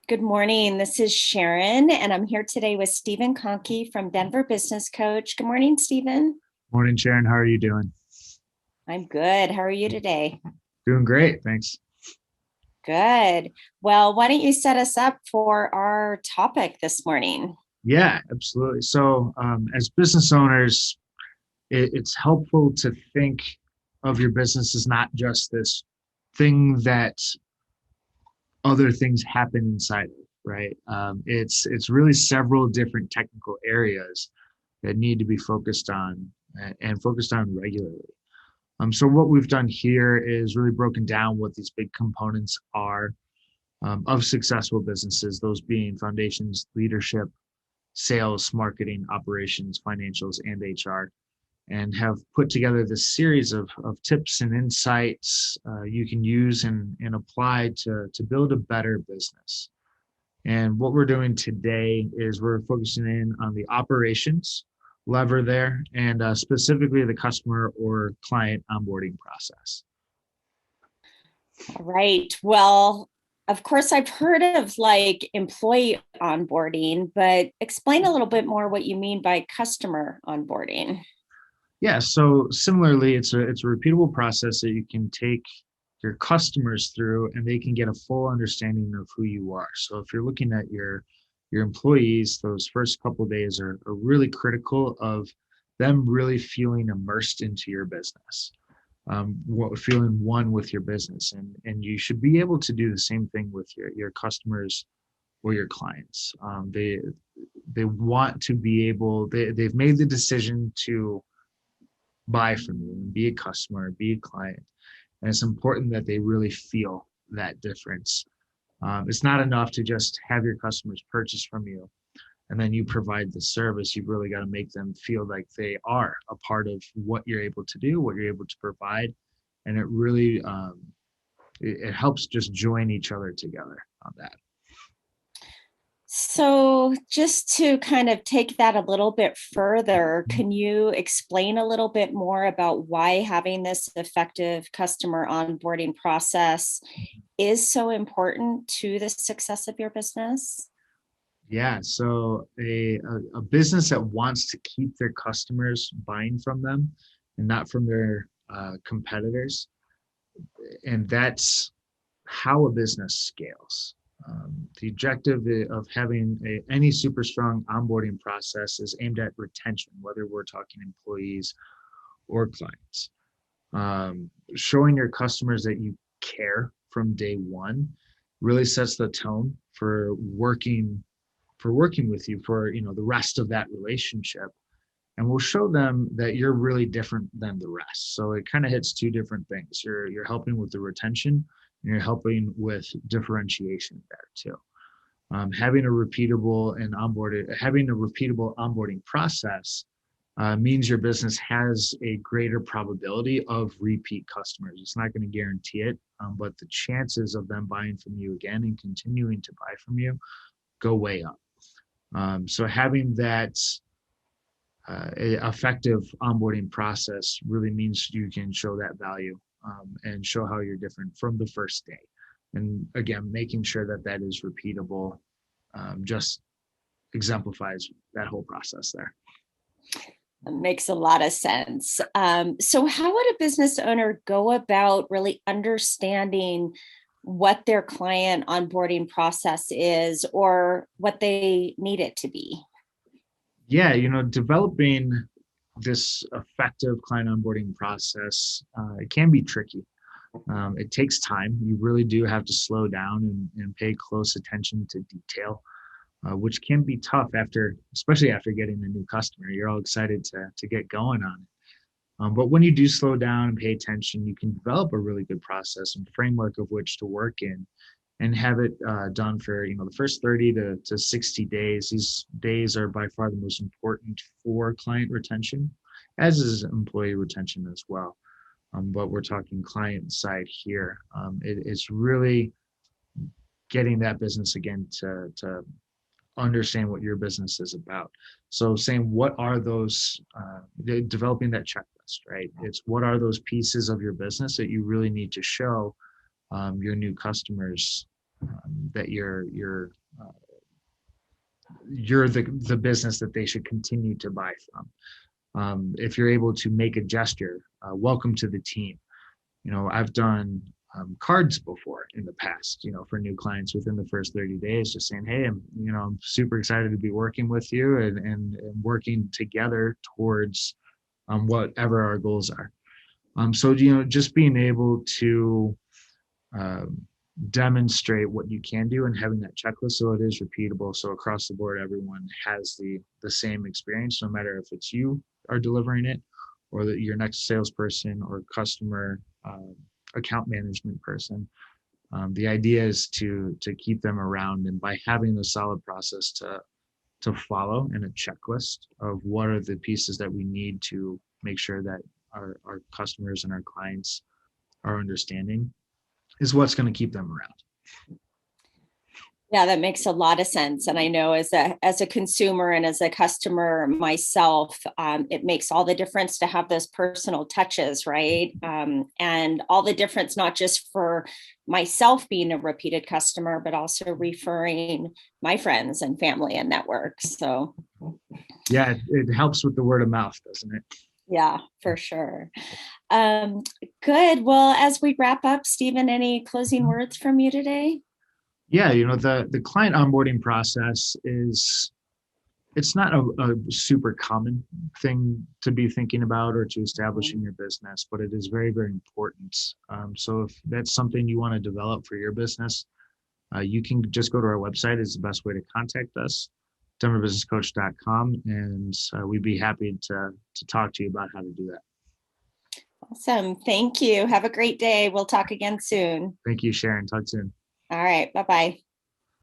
Good morning. This is Sharon, and I'm here today with Stephen Conkey from Denver Business Coach. Good morning, Stephen. Morning, Sharon. How are you doing? I'm good. How are you today? Doing great, thanks. Good. Well, why don't you set us up for our topic this morning? Yeah, absolutely. As business owners, it's helpful to think of your business as not just this thing that other things happen inside of, right? It's really several different technical areas that need to be focused on and focused on regularly. So what we've done here is really broken down what these big components are of successful businesses, those being foundations, leadership, sales, marketing, operations, financials, and HR, and have put together this series of tips and insights you can use and apply to build a better business. And what we're doing today is we're focusing in on the operations lever there and specifically the customer or client onboarding process. All right. Well, of course, I've heard of like employee onboarding, but explain a little bit more what you mean by customer onboarding. Yeah, so similarly, it's a repeatable process that you can take your customers through, and they can get a full understanding of who you are. So if you're looking at your employees, those first couple of days are really critical of them really feeling immersed into your business, feeling one with your business, and you should be able to do the same thing with your customers or your clients. They want to be able. They've made the decision to buy from you and be a customer, be a client. And it's important that they really feel that difference. It's not enough to just have your customers purchase from you and then you provide the service. You've really got to make them feel like they are a part of what you're able to do, what you're able to provide. And it really it helps just join each other together on that. So, just to kind of take that a little bit further, can you explain a little bit more about why having this effective customer onboarding process is so important to the success of your business? Yeah, so a business that wants to keep their customers buying from them and not from their competitors, and that's how a business scales. The objective of having any super strong onboarding process is aimed at retention, whether we're talking employees or clients. Showing your customers that you care from day one really sets the tone for working with you for the rest of that relationship, and we'll show them that you're really different than the rest. So it kind of hits two different things. You're helping with the retention and you're helping with differentiation there too. Having a repeatable onboarding process means your business has a greater probability of repeat customers. It's not going to guarantee it, but the chances of them buying from you again and continuing to buy from you go way up. So having that effective onboarding process really means you can show that value, and show how you're different from the first day. And again, making sure that that is repeatable just exemplifies that whole process there. It makes a lot of sense. So, how would a business owner go about really understanding what their client onboarding process is or what they need it to be? Yeah, developing this effective client onboarding process, it can be tricky. It takes time. You really do have to slow down and pay close attention to detail, which can be tough especially after getting a new customer. You're all excited to get going on it. But when you do slow down and pay attention, you can develop a really good process and framework of which to work in and have it done for the first 30 to 60 days. These days are by far the most important for client retention, as is employee retention as well. But we're talking client side here. It's really getting that business again to understand what your business is about. So saying what are those, developing that checklist, right? It's what are those pieces of your business that you really need to show your new customers that you're the business that they should continue to buy from. If you're able to make a gesture, welcome to the team. I've done cards before in the past, for new clients within the first 30 days, just saying, hey, I'm super excited to be working with you and working together towards whatever our goals are. So, just being able to um, demonstrate what you can do and having that checklist so it is repeatable. So across the board, everyone has the same experience, no matter if it's you are delivering it or that your next salesperson or customer account management person. The idea is to keep them around, and by having a solid process to follow and a checklist of what are the pieces that we need to make sure that our customers and our clients are understanding is what's going to keep them around. Yeah, that makes a lot of sense. And I know as a consumer and as a customer myself, it makes all the difference to have those personal touches, right? And all the difference, not just for myself being a repeated customer, but also referring my friends and family and networks. So Yeah, it helps with the word of mouth, doesn't it? yeah, for sure. Um, Good. Well, as we wrap up, Stephen, any closing words from you today? Yeah, the client onboarding process it's not a super common thing to be thinking about or to establish in your business, but it is very, very important. So if that's something you want to develop for your business, you can just go to our website is the best way to contact us, denverbusinesscoach.com, and we'd be happy to talk to you about how to do that. Awesome. Thank you. Have a great day. We'll talk again soon. Thank you, Sharon. Talk soon. All right. Bye-bye.